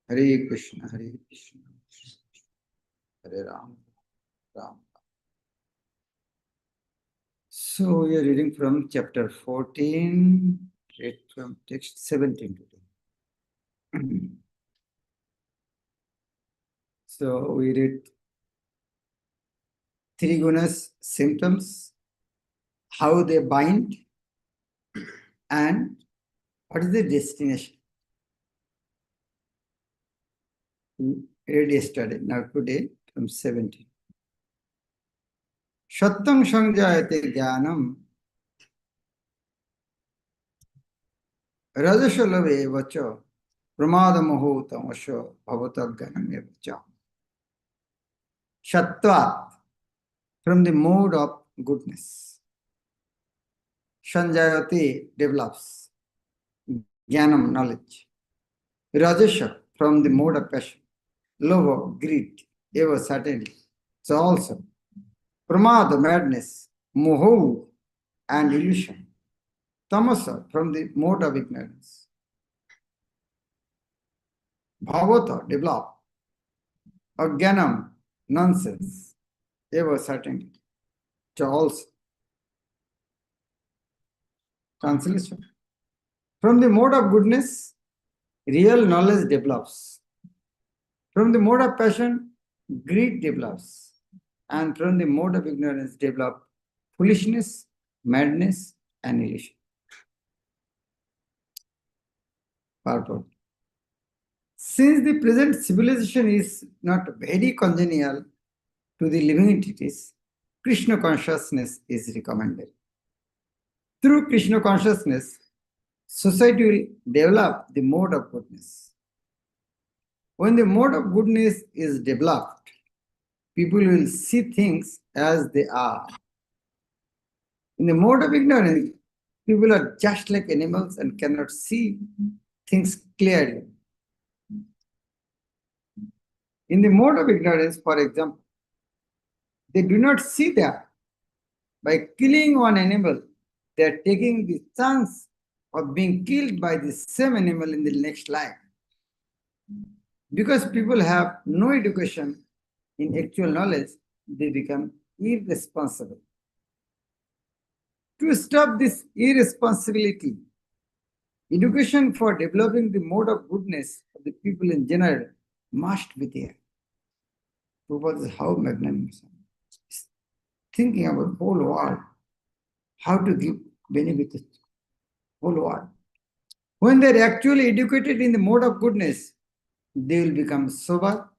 Hare Krishna, Hare Krishna, Hare Ram, Ram. So we are reading from chapter 14, read from text 17 today. So we read three gunas, symptoms, how they bind, and what is the destination. We read yesterday, now today from 17. Shattam sanjayate jnanam rajashalave vacha pramadamoho tamasha bhavatagyanam evacha. Shatvat, from the mode of goodness. Sanjayate, develops. Jnanam, knowledge. Rajasha, from the mode of passion. Lova, greed. Eva, certainty. So also. Pramada, madness. Moho, and illusion. Tamasa, from the mode of ignorance. Bhavata, develop. Ajnanam, nonsense. Eva, certainty. So also. Translation. From the mode of goodness, real knowledge develops. From the mode of passion, greed develops. And from the mode of ignorance develop foolishness, madness, and illusion. Part-1. Since the present civilization is not very congenial to the living entities, Krishna consciousness is recommended. Through Krishna consciousness, society will develop the mode of goodness. When the mode of goodness is developed, people will see things as they are. In the mode of ignorance, people are just like animals and cannot see things clearly. In the mode of ignorance, for example, they do not see that by killing one animal, they are taking the chance of being killed by the same animal in the next life. Because people have no education in actual knowledge, they become irresponsible. To stop this irresponsibility, education for developing the mode of goodness of the people in general must be there. Prabhupada is how magnanimous. Thinking about whole world, how to give benefit to whole world. When they are actually educated in the mode of goodness, they will become sober,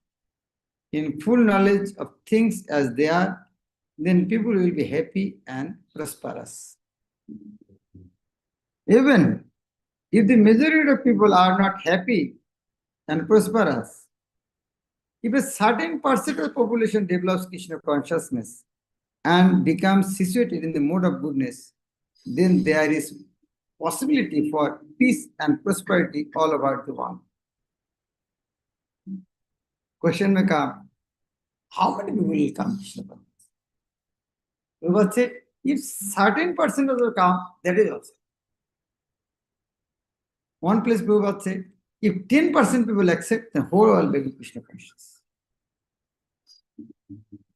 in full knowledge of things as they are, then people will be happy and prosperous. Even if the majority of people are not happy and prosperous, if a certain percent of the population develops Krishna consciousness and becomes situated in the mode of goodness, then there is possibility for peace and prosperity all over the world. Question may come, how many people will come Krishna consciousness? We will say, if certain percent of the come, that is also. One place we will say, if 10% people accept, the whole world will be Krishna conscious.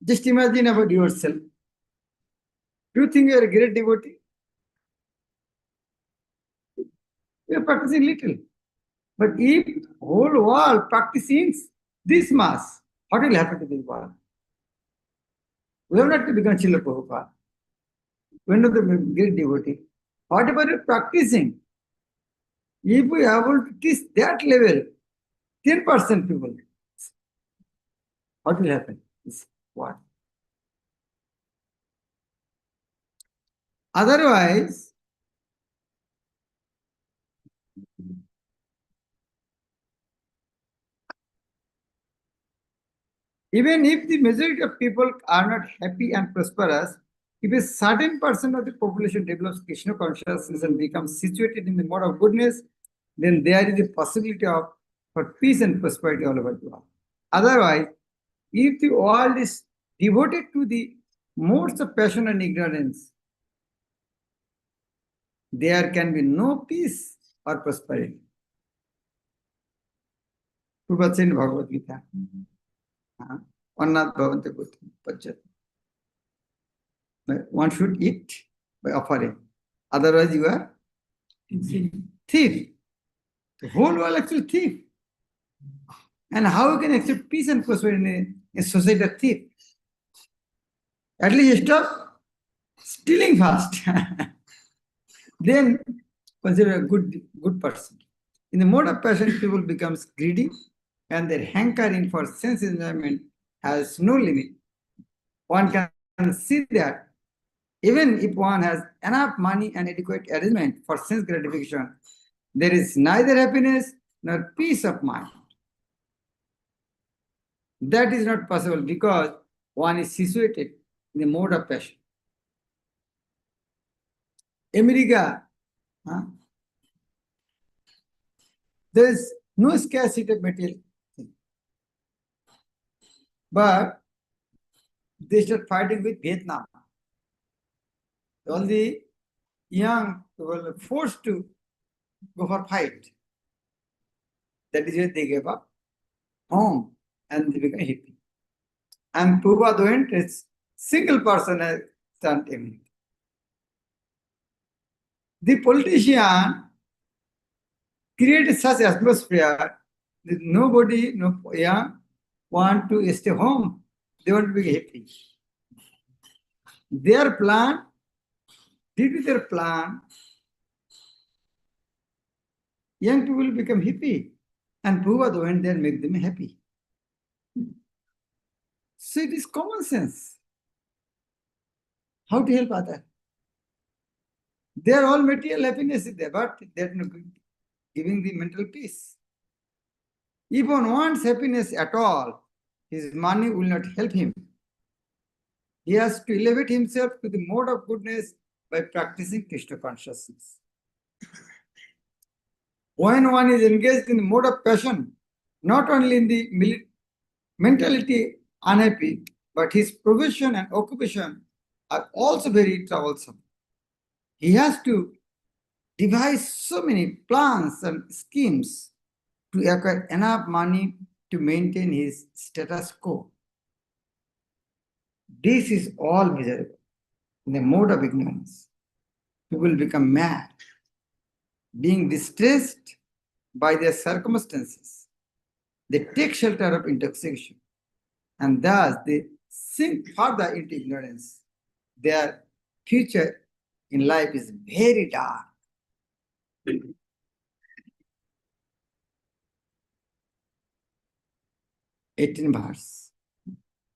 Just imagine about yourself. Do you think you are a great devotee? You are practicing little. But if whole world practicing this mass, what will happen to this world? We have not to become Srila Prabhupada. We are not the great devotee. Whatever you are practicing, if we are able to teach that level, 10% people, what will happen? Is what? Otherwise, even if the majority of people are not happy and prosperous, if a certain percent of the population develops Krishna consciousness and becomes situated in the mode of goodness, then there is a possibility for peace and prosperity all over the world. Otherwise, if the world is devoted to the modes of passion and ignorance, there can be no peace or prosperity. Prabhupada said in Bhagavad Gita, Annat bhavante pachat. One should eat by offering. Otherwise, you are thief. The whole world actually thief. And how you can accept peace and prosperity in a society of thief? At least stop stealing fast. Then consider a good person. In the mode of passion, people becomes greedy and their hankering for sense enjoyment has no limit. One can see that even if one has enough money and adequate arrangement for sense gratification, there is neither happiness nor peace of mind. That is not possible because one is situated in the mode of passion. America, there is no scarcity of material thing. But they start fighting with Vietnam. All the young were forced to go for fight. That is why they gave up home and they became hippie. And Prabhupada went, a single person has turned him. The politician created such atmosphere that nobody, no young, want to stay home. They want to be happy. Their plan, due to their plan, young people become hippie. And Prabhupada went there and make them happy. So it is common sense. How to help others? They are all material happiness is there, but they are not giving the mental peace. If one wants happiness at all, his money will not help him. He has to elevate himself to the mode of goodness by practicing Krishna consciousness. When one is engaged in the mode of passion, not only in the mentality unhappy, but his profession and occupation are also very troublesome. He has to devise so many plans and schemes to acquire enough money to maintain his status quo. This is all miserable. In the mode of ignorance, people become mad, being distressed by their circumstances. They take shelter of intoxication, and thus they sink further into ignorance. Their future in life is very dark. 18 verse.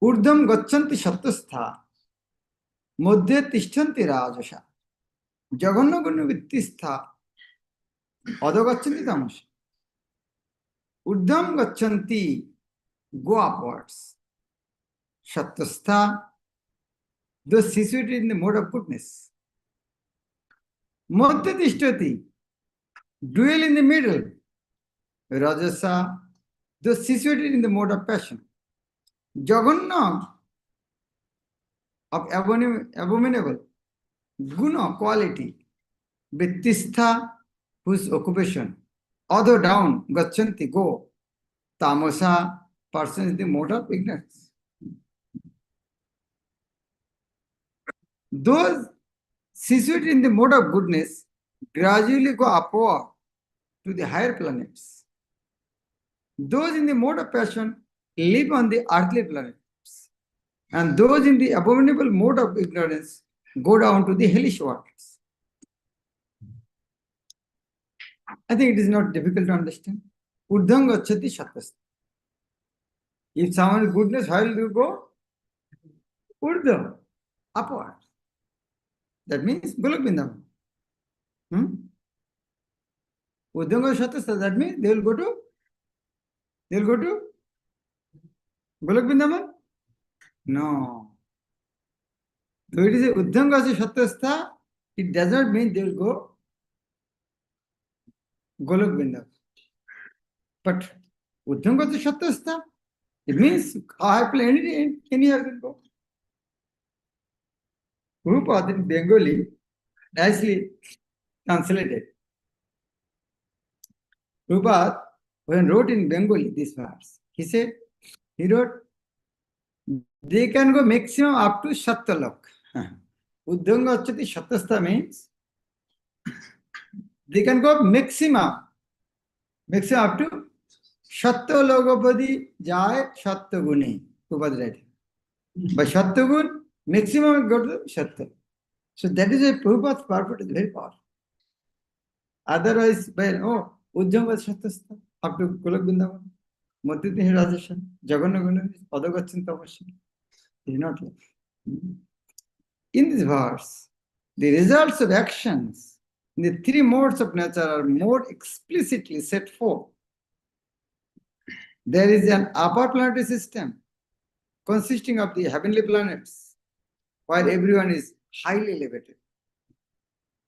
Urdham gachanti sattastha, madhye tishtanti rajasa, jaganna gunna vittistha, adho gachanti tamasha. Urdham gachanti, go upwards. Sattastha, those situated in the mode of goodness. Madhya tishtati, dwell in the middle. Rajasa, those situated in the mode of passion. Jaganna, of abominable. Guna, quality. Vittistha, whose occupation. Adho, down. Gachanti, go. Tamasa, person is the mode of ignorance. Those situated in the mode of goodness gradually go upward to the higher planets. Those in the mode of passion live on the earthly planets. And those in the abominable mode of ignorance go down to the hellish worlds. I think it is not difficult to understand. Urdham gacchati sattastha. If someone is goodness, where will you go? Urdham, upward. That means Golok Vrindavan. Urdham gacchati sattastha, that means they will go to Golok Vrindavan? No. So it is a Urdham gacchati sattastha, it does not mean they will go Golok Vrindavan. But Urdham gacchati sattastha, it means happily anywhere can go. Prabhupada in Bengali nicely translated. Prabhupada when wrote in Bengali this verse, he wrote, they can go maximum up to Shattalok. Uddhanga Achati Shatastha means they can go maximum up to Shattalogopadi Jai Shattaguni. By Shattagun, maximum go to Shatta. So that is a Prabhupada's purport is very powerful. Otherwise, Uddhanga Shatastha up to Golok Vrindavan, Matiti Radheshan, Jagannath Padagachin Tapasya. Is not like. In this verse, the results of actions in the three modes of nature are more explicitly set forth. There is an upper planetary system consisting of the heavenly planets, where everyone is highly elevated.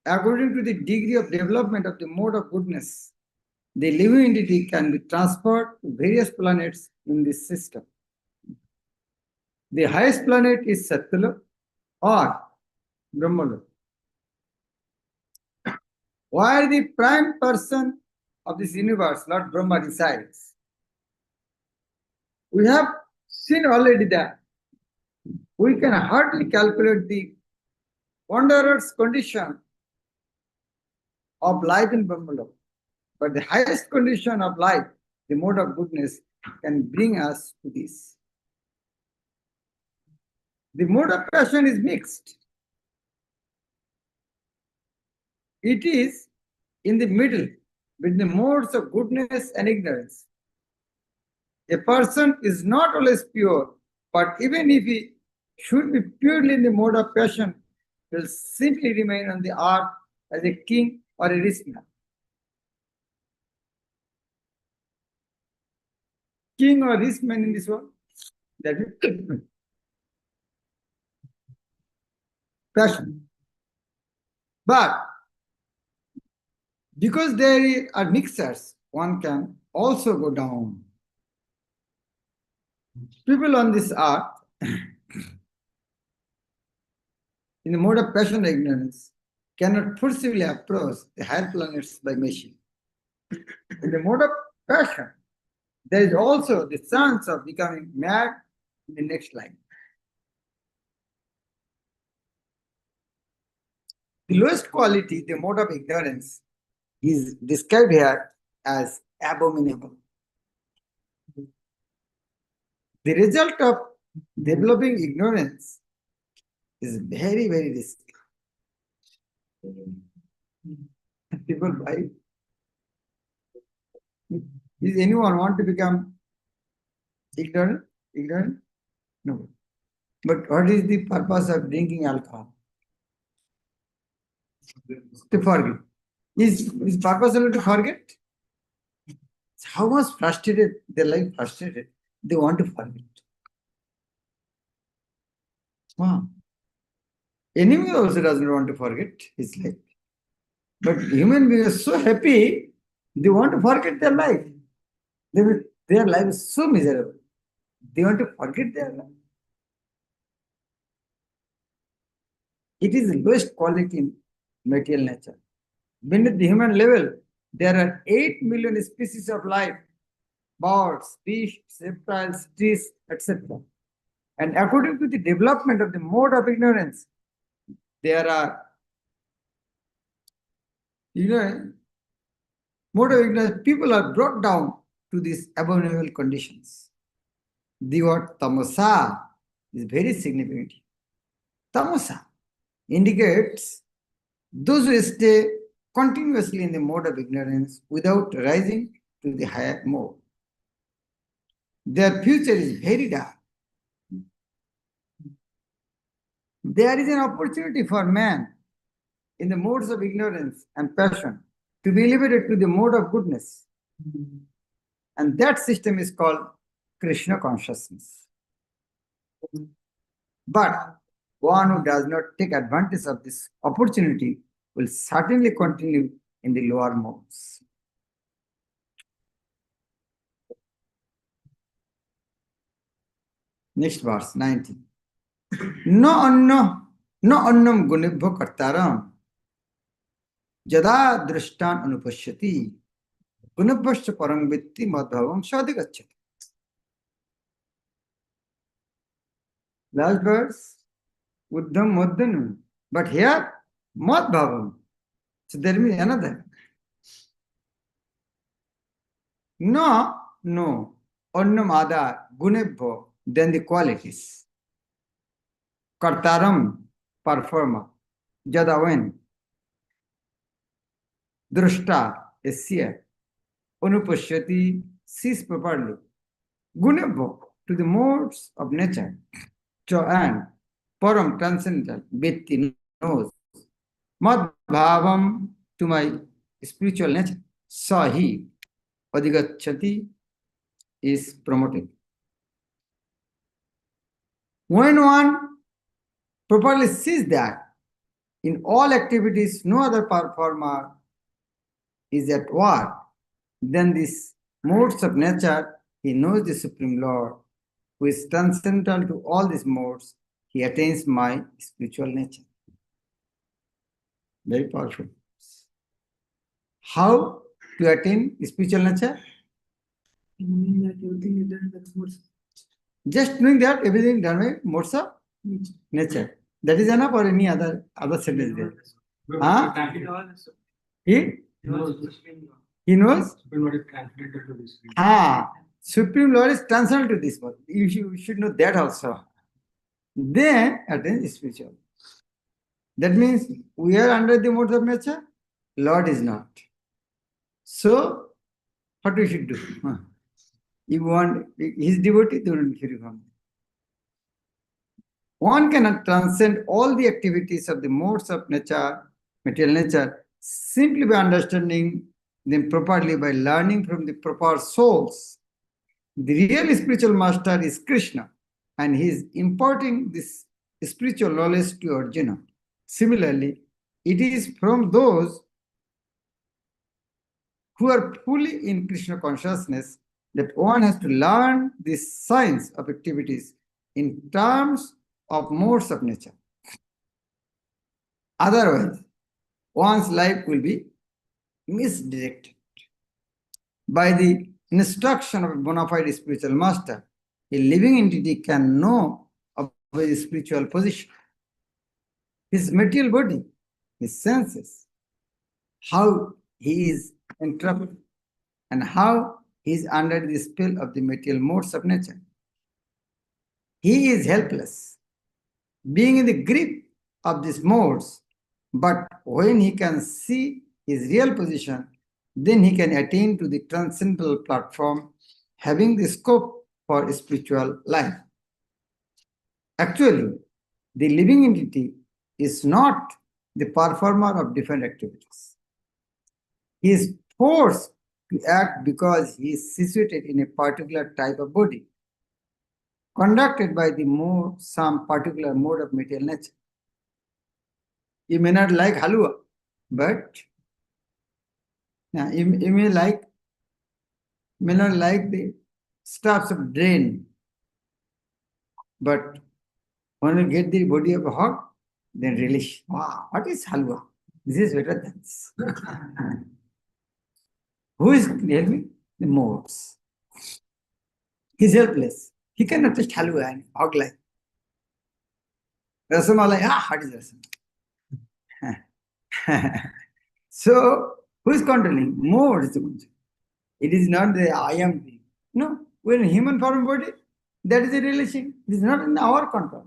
According to the degree of development of the mode of goodness, the living entity can be transferred to various planets in this system. The highest planet is Satyalok or Brahmalok, where the prime person of this universe, Lord Brahma, resides. We have seen already that we can hardly calculate the wanderer's condition of life in Brahmalok, but the highest condition of life, the mode of goodness, can bring us to this. The mode of passion is mixed. It is in the middle between the modes of goodness and ignorance. A person is not always pure, but even if he should be purely in the mode of passion, he will simply remain on the earth as a king or a rich man. King or rich man in this world, that is passion. But because there are mixers, one can also go down. People on this earth, in the mode of passion or ignorance, cannot forcibly approach the higher planets by machine. In the mode of passion, there is also the chance of becoming mad in the next life. The lowest quality, the mode of ignorance, is described here as abominable. The result of developing ignorance is very, very risky. People buy. Does anyone want to become ignorant? Ignorant? No. But what is the purpose of drinking alcohol? To forget. Is purpose only to forget? How much frustrated, their life frustrated, they want to forget. Wow. Enemy also doesn't want to forget his life. But human beings are so happy, they want to forget their life. Their life is so miserable. They want to forget their life. It is the lowest quality in material nature. Beneath the human level, there are 8 million species of life, birds, fish, reptiles, trees, etc. And according to the development of the mode of ignorance, there are, mode of ignorance, people are brought down to these abominable conditions. The word tamasa is very significant. Tamasa indicates those who stay continuously in the mode of ignorance without rising to the higher mode. Their future is very dark. There is an opportunity for man in the modes of ignorance and passion to be elevated to the mode of goodness. And that system is called Krishna consciousness. But one who does not take advantage of this opportunity will certainly continue in the lower modes. Next verse, 19. No annam gunibho kartaram jada drishtan anupashyati Gunabhasya parang vitti madbhavam sadhigacchati. Last verse, Uddham Madhanam. But here, madbhavam. So there means another. No, annam adar, gunebho, then the qualities. Kartaram, performer. Jada when. Drashta, a seer. Anupashyati, sees properly. Gunebho, to the modes of nature. Cha and param, transcendental. Vitti, knows. Mad bhavam, to my spiritual nature. Sahi, adhigacchati, is promoted. When one properly sees that in all activities no other performer is at work, then these modes of nature, he knows the Supreme Lord, who is transcendental to all these modes, he attains my spiritual nature. Very powerful. How to attain spiritual nature? Knowing that everything is done by modes. Just knowing that everything done by modes of nature. That is enough, or any other sentence there? Huh? He knows. Supreme Lord is transcendental to this. Supreme Lord is transcendental to this world. You should know that also. Then attain spiritual. That means we are under the modes of nature. Lord is not. So what we should do? If you want his devotee, then you come. One cannot transcend all the activities of the modes of nature, material nature, simply by understanding them properly, by learning from the proper souls. The real spiritual master is Krishna, and he is imparting this spiritual knowledge to Arjuna. Similarly, it is from those who are fully in Krishna consciousness that one has to learn this science of activities in terms of modes of nature. Otherwise, one's life will be misdirected. By the instruction of a bona fide spiritual master, a living entity can know of his spiritual position, his material body, his senses, how he is entrapped, and how he is under the spell of the material modes of nature. He is helpless, being in the grip of these modes, but when he can see his real position, then he can attain to the transcendental platform, having the scope for spiritual life. Actually, the living entity is not the performer of different activities. He is forced to act because he is situated in a particular type of body, conducted by some particular mode of material nature. You may not like halwa, but you may not like the stuffs of drain. But when you get the body of a hog, then relish. Wow, what is halwa? This is better than this. Who is helping? The modes. He is helpless. He cannot taste halwa and hog like. Rasamalai, what is rasamalai? So, who is controlling? Modes. It is not the I am thing. No, we're in human form body. That is a relation. It is not in our control.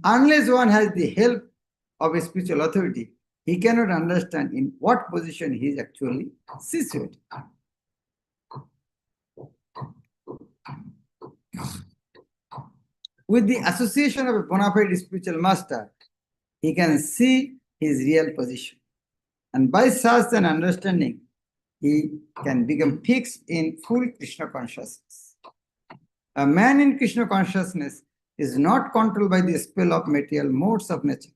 Unless one has the help of a spiritual authority, he cannot understand in what position he is actually situated. With the association of a bona fide spiritual master, he can see his real position. And by such an understanding, he can become fixed in full Krishna consciousness. A man in Krishna consciousness is not controlled by the spell of material modes of nature.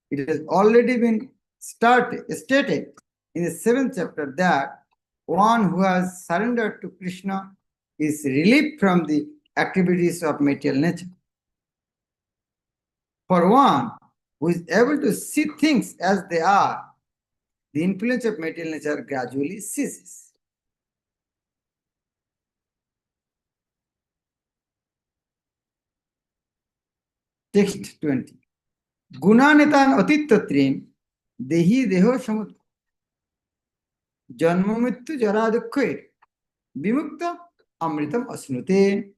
It has already been stated in the 7th chapter that one who has surrendered to Krishna is relieved from the activities of material nature. For one who is able to see things as they are, the influence of material nature gradually ceases. Text 20. Gunanitan atittatrim dehi deho samut janma mrityu jara dukkhair vimukta amritam asnute.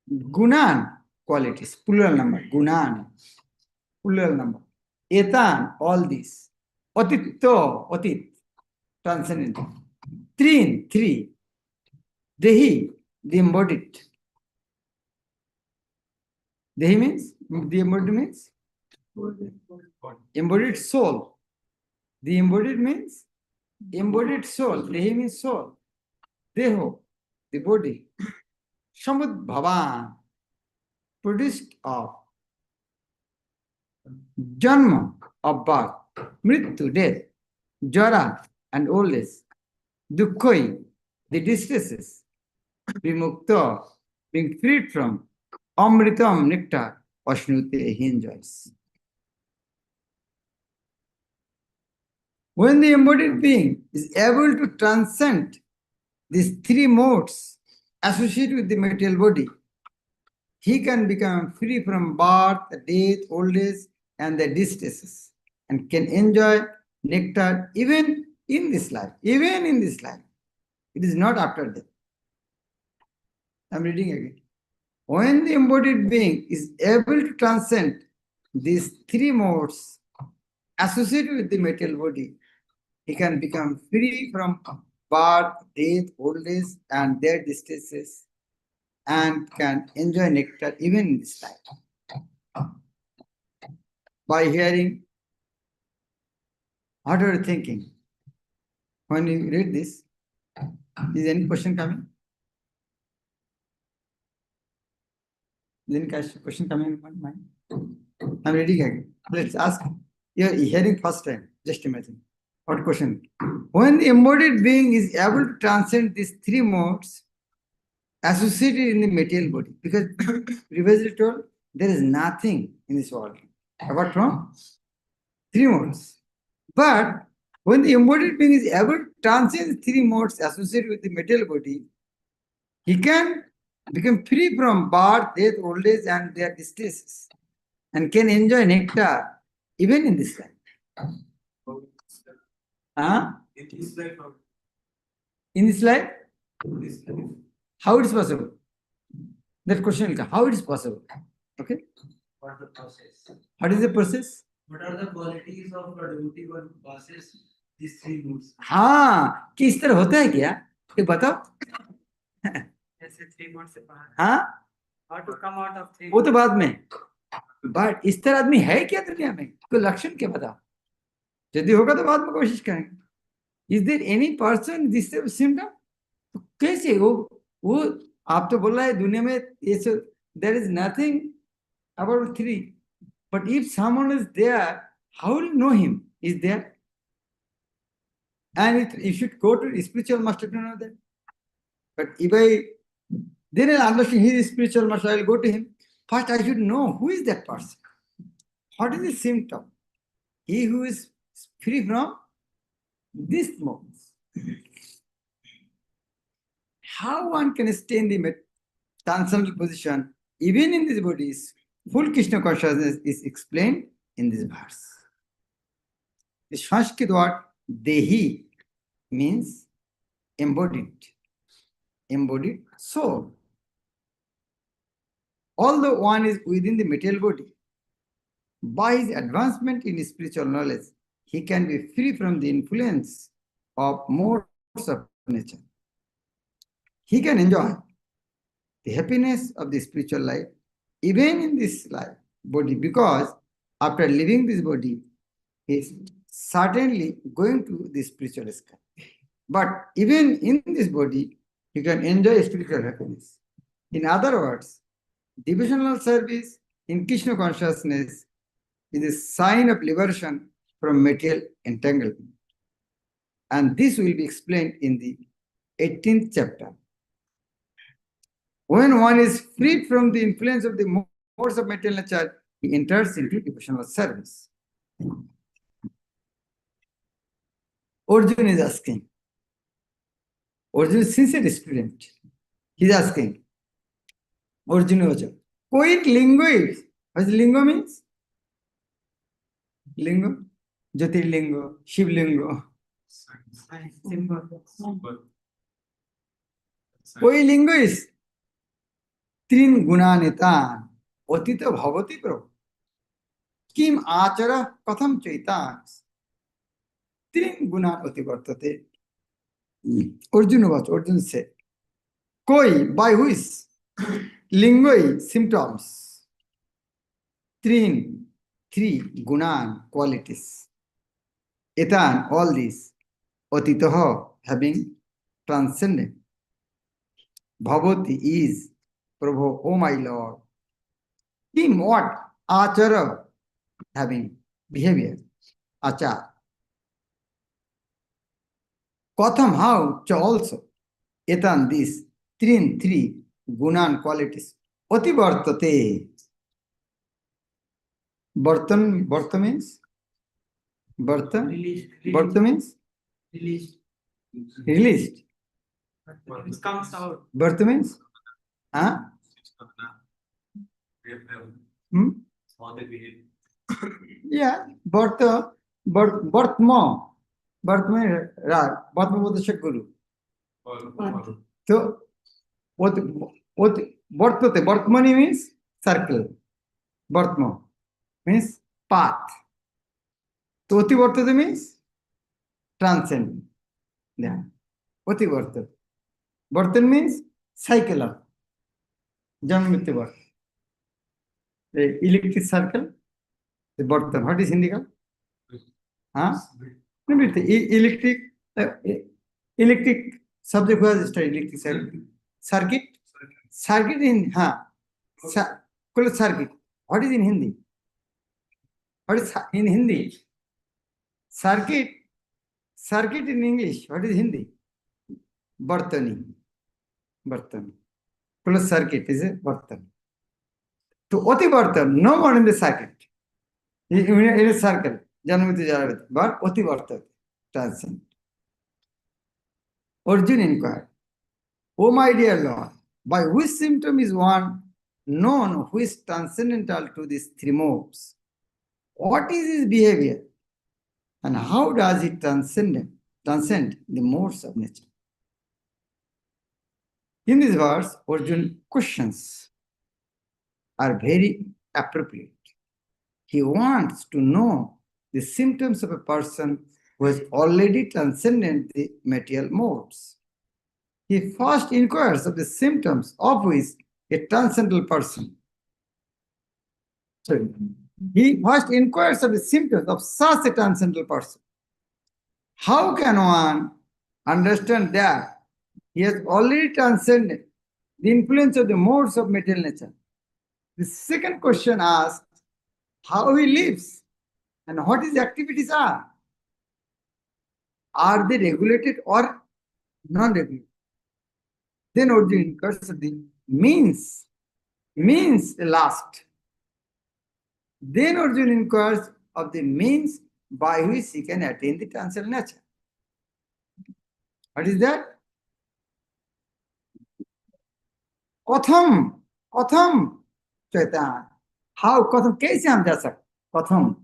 Gunan, qualities, plural number, gunan, plural number. Etan, all these. Atitto, atit, transcendent. Trin, three. Dehi, the embodied. Dehi means, the embodied means? Embodied soul. The embodied means? Embodied soul. Dehi means soul. Deho, the body. Samud bhavan, produced of Janma, of birth, Mrityu, death, Jara, and old age, Dukkhoi, the distresses, Vimukta, being freed from, Amritam, nectar, Ashnute, he enjoys. When the embodied being is able to transcend these three modes associated with the material body, he can become free from birth, death, old age, and the distresses, and can enjoy nectar even in this life. Even in this life. It is not after death. I'm reading again. When the embodied being is able to transcend these three modes associated with the material body, he can become free from birth, death, old age, and their distresses, and can enjoy nectar even in this life. By hearing, what are you thinking? When you read this, is any question coming? Is any question coming in my mind? I'm reading again. Let's ask. You're hearing first time. Just imagine. What question? When the embodied being is able to transcend these three modes associated in the material body, because previously told there is nothing in this world apart from three modes. But when the embodied being is able to transcend three modes associated with the material body, he can become free from birth, death, old age, and their distresses, and can enjoy nectar even in this life. Huh? In this life, In this life? in this life. How it is possible? That question will come. How it is possible? Okay? What is the process? What is the process? What are the qualities of a devotee who passes these three moods? हाँ, कि इस तरह होता है क्या? ये बताओ. ऐसे three moods से बाहर. हाँ? How to come out of three? वो तो बाद में. But इस तरह आदमी है क्या दुनिया में? कोई लक्षण क्या बताओ? यदि होगा तो बाद में कोशिश करेंगे. Is there any person this symptom? तो कैसे वो आप तो बोल रहा है दुनिया में ये सब there is nothing about three. But if someone is there, how will you know him is there? And you should go to a spiritual master to know that. But if then I'll understand he is spiritual master, I'll go to him. First, I should know who is that person. What is the symptom? He who is free from these modes. How one can stay in the transcendental position, even in these bodies, full Krishna consciousness is explained in this verse. The Sanskrit word dehi means embodied soul. Although one is within the material body, by his advancement in spiritual knowledge, he can be free from the influence of modes of nature. He can enjoy the happiness of the spiritual life even in this life body, because after leaving this body, he is certainly going to the spiritual sky. But even in this body, you can enjoy spiritual happiness. In other words, devotional service in Krishna consciousness is a sign of liberation from material entanglement. And this will be explained in the 18th chapter. When one is freed from the influence of the modes of material nature, he enters into devotional service. Arjuna is asking. Arjuna is sincere student. He is asking. Arjuna Vacha. Koit lingo is. What lingo means? Lingo? Jyotirlingo, Shivlingo. Koi lingo is Trin Gunanitan. Otita Bhavati Prabhu. Kim Achara Katham Chaitan. Trin Gunan Otivartate. Arjuna Vacha. Arjuna said. Koi, by which? Lingoi, symptoms. Trin, three, gunan, qualities. Etan, all these. Otitoho, having transcended. Bhavati is, Prabhu, oh my Lord. Kim, what? Achara, having behavior. Achar. Katham, how? Cha also. Etan, this. Trin, three, gunan, qualities. Otivartate. Barta means? Barta? Barta means? Released. It comes out. Barta means? Huh? Hmm? Yeah. Barta. Bartma. Bartma means right. Bartma Bodhashak Guru. So, what Bartate? Bartmani means circle. Bartma means path. So, Oti Bartate means transcend. Yeah. Oti Bartate. Bartan means cycle up. Janmite birth. The electric circle. The Bartan. What is Hindi? Huh? Electric. Electric subject was studied. Electric circuit. Circuit in circuit. What is in Hindi? What is in Hindi? Circuit. Circuit in English. What is Hindi? Bartani. Bartan. Closed circuit is a Bartan. To Oti Bartan, no more in the circuit. In a circle. Janmiti Jaravit. But Oti Bartan. Transcend. Arjuna inquired, O my dear Lord, by which symptom is one known who is transcendental to these three modes? What is his behavior? And how does he transcend the modes of nature? In this verse, Arjuna's questions are very appropriate. He wants to know the symptoms of a person who has already transcended the material modes. He first inquires of the symptoms of which a transcendental person. Sorry. He first inquires of the symptoms of such a transcendental person. How can one understand that he has already transcended the influence of the modes of material nature? The second question asks how he lives and what his activities are. Are they regulated or non-regulated? Then Arjuna inquires of the means last. Then Arjuna inquires of the means by which he can attain the transcendental nature. What is that? Katham, Chaitanya. How? Katham, kaise hum ja sakte? Katham,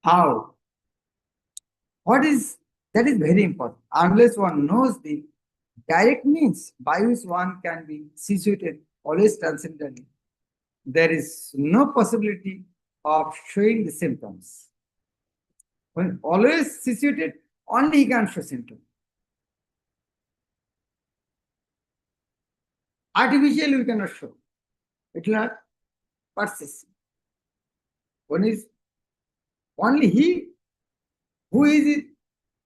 how? What is, that is very important. Unless one knows the direct means by which one can be situated always transcendently, there is no possibility of showing the symptoms. When always situated, only he can show symptoms. Artificially we cannot show. It will not persist. One is only he who is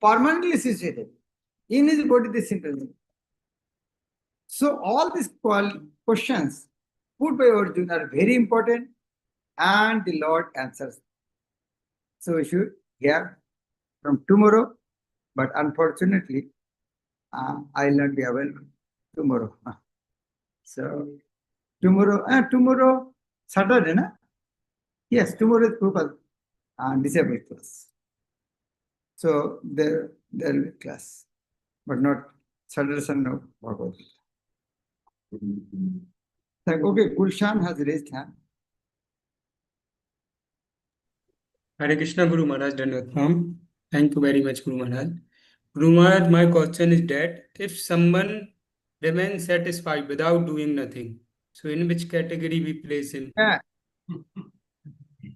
permanently situated in his body the symptoms. So all these questions put by Arjuna are very important and the Lord answers. So we should hear from tomorrow, but unfortunately I will not be available tomorrow. So tomorrow Saturday, na? Yes, tomorrow is Prabhupada disabled class. So there will be class, but not suggestion of Bhagavad Gita. Okay, Gulshan has raised hand. Hare Krishna, Guru Maharaj, Dandavat. Thank you very much, Guru Maharaj. Guru Maharaj, my question is that if someone remains satisfied without doing nothing, so in which category we place him? Yeah.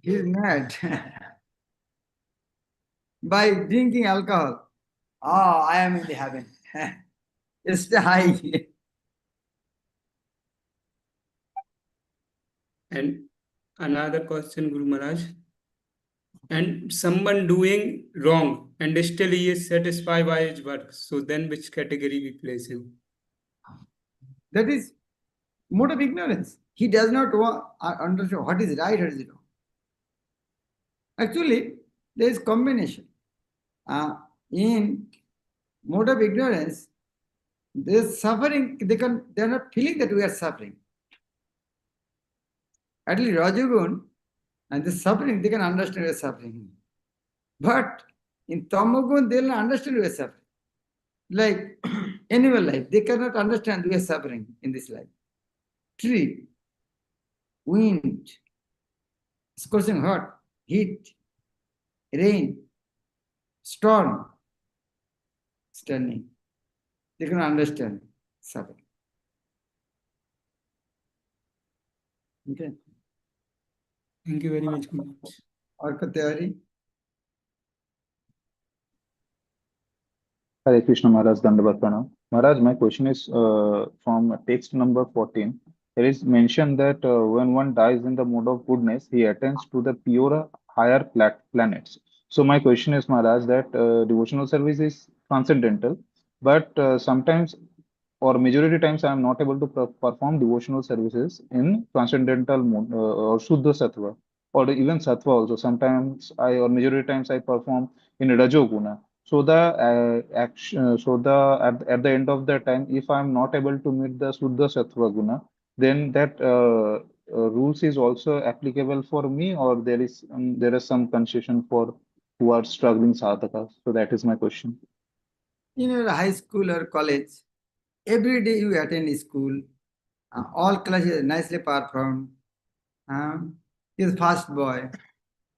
He is mad. By drinking alcohol, I am in the heaven. It's the high. And another question, Guru Maharaj. And someone doing wrong and still he is satisfied by his work, so then which category we place him? That is mode of ignorance. He does not understand what is right, what is wrong. Actually, there is combination. In mode of ignorance, there is suffering. They are not feeling that we are suffering. At least Rajagun and the suffering, they can understand we are suffering. But in Tamagun, they will not understand we are suffering. Like animal life, they cannot understand we are suffering in this life. Tree, wind, scorching hot, heat, rain, storm, stunning. They can understand suffering. Okay. Thank you very much, Guru Maharaj. Arka theory. Hare Krishna Maharaj, Dandavat Pranam. Maharaj, my question is from text number 14. There is mention that when one dies in the mode of goodness, he attains to the purer, higher planets. So my question is, Maharaj, that devotional service is transcendental, but sometimes or majority times I am not able to perform devotional services in transcendental mode or Shuddha Sattva or even Sattva also. Sometimes I or majority times I perform in Rajoguna. So the action, so the at the end of the time, if I am not able to meet the Shuddha Sattva Guna, then that rules is also applicable for me, or there is some concession for who are struggling sadhakas. So that is my question. In your high school or college, every day you attend school, all classes nicely performed, he is fast boy,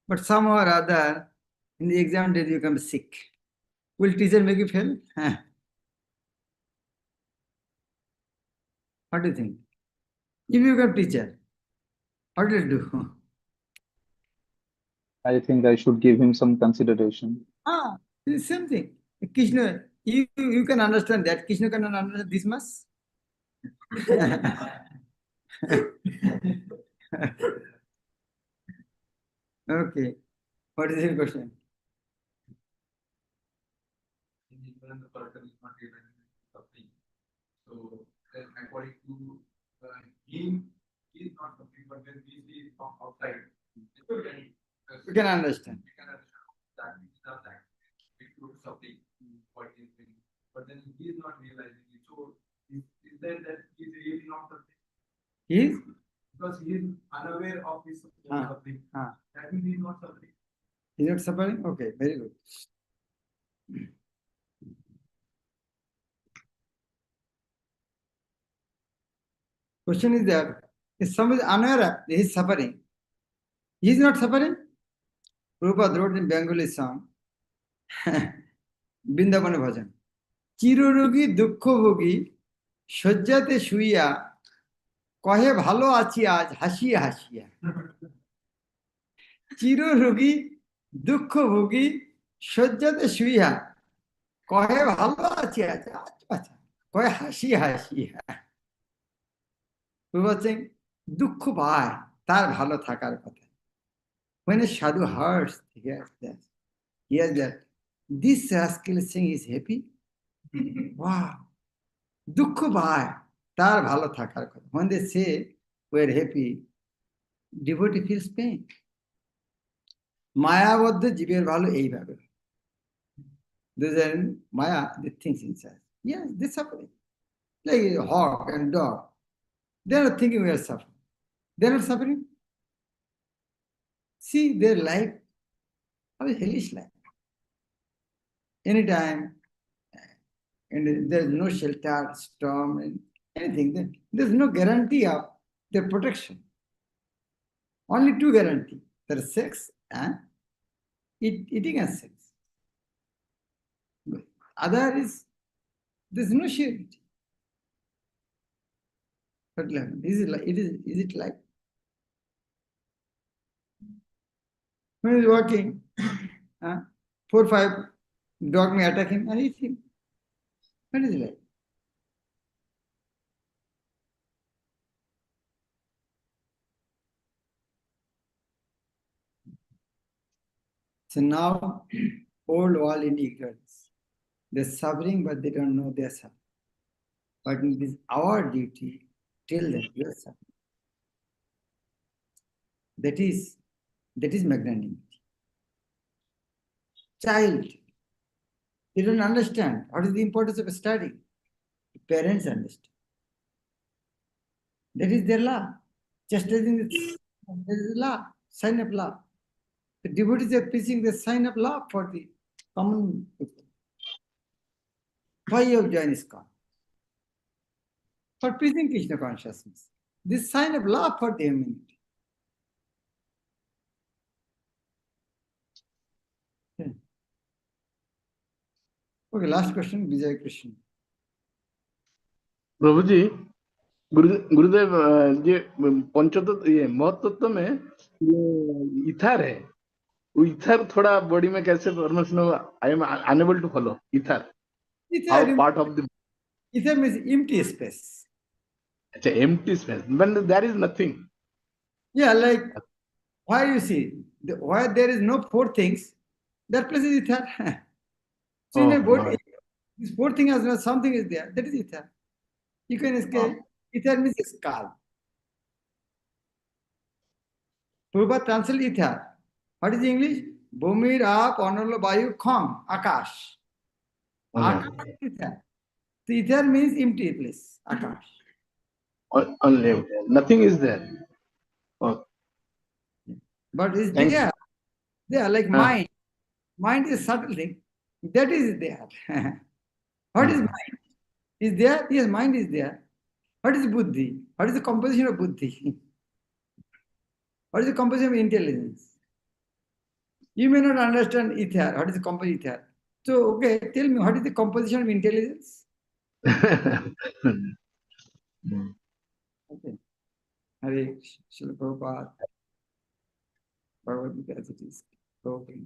but somehow or other, in the exam day you become sick. Will teacher make you fail? What do you think? If you become teacher, what will you do? I think I should give him some consideration. It's the same thing. Krishna, you can understand that. Krishna cannot understand this much. Okay. What is your question? When the person is not given something, so then according to him, he is not something, but when we see from outside, You can understand. we can understand that he is not that. We do something what he is doing, but then he is not realizing it. So is there that he is really not something? He is? Because he is unaware of his something. That means he is not something. He is not suffering? Okay, very good. Question is that if someone is unaware of his suffering, he is not suffering? Prabhupada wrote in Bengali song, Brindavan Bhajan. চিররোগী দুঃখভোগী শয্যাতে শুইয়া কহে ভালো আছি আজ হাসিয়া হাসিয়া চিররোগী দুঃখভোগী শয্যাতে শুইয়া কহে ভালো আছি আজ আচ্ছা কহে হাসিয়া হাসিয়া বলছেন দুঃখ পায় তার ভালো থাকার কথা when a sadhu hears that this rascal saying is happy, wow, দুঃখ পায় তার ভালো থাকার কথা. When they say we are happy, devotee feels pain. মায়াবদ্ধ জীবের ভালো এইভাবে. Those are in Maya, the things inside. Yes, they suffering. Like a hawk and dog. They are not thinking we are suffering. They are not suffering. See their life, how is hellish life. anytime, and there's no shelter, storm, and anything. Then there's no guarantee of their protection. Only two guarantee: there is sex and eating and sex. Other is there's no surety. But is it like when he's walking, 4-5 dog may attack him and eat him. What is it like? So now, old world in ignorance. They're suffering, but they don't know they're suffering. But it is our duty to tell them you're suffering. That is magnanimity. Child, they don't understand what is the importance of study. Parents understand. That is their law. Chastising is law, sign of law. The devotees are preaching the sign of law for the common people. Why you have joined ISKCON? For preaching Krishna consciousness. This sign of law for the humanity. Okay, last question, Vijay Krishna. प्रभु जी, गुरुदेव, ये पंचतत्व, ये महतत्व में ये ether है, वो ether थोड़ा body में कैसे परमिशन होगा? I am unable to follow either. How part of the ether means empty space. it's an empty space when there is nothing. Yeah, like why you see where there is no four things, that place is ether. So in a body, this four thing has not, something is there, that is ether. You can escape. Ether means skull. Prabhupada translate ether. What is English? Bhumir aap onolo bayu kham, akash. Akash is ether. So ether means empty place, akash. Only nothing is there. Oh. But it's Thank there. They are like mind. Mind is subtle thing. That is there. What is mind? Is there? Yes, mind is there. What is buddhi? What is the composition of buddhi? What is the composition of intelligence? You may not understand ether. What is the composition of ether? So, okay, tell me, what is the composition of intelligence? Okay. Hare Srila Prabhupada. Bhagavad Gita as it is. Okay.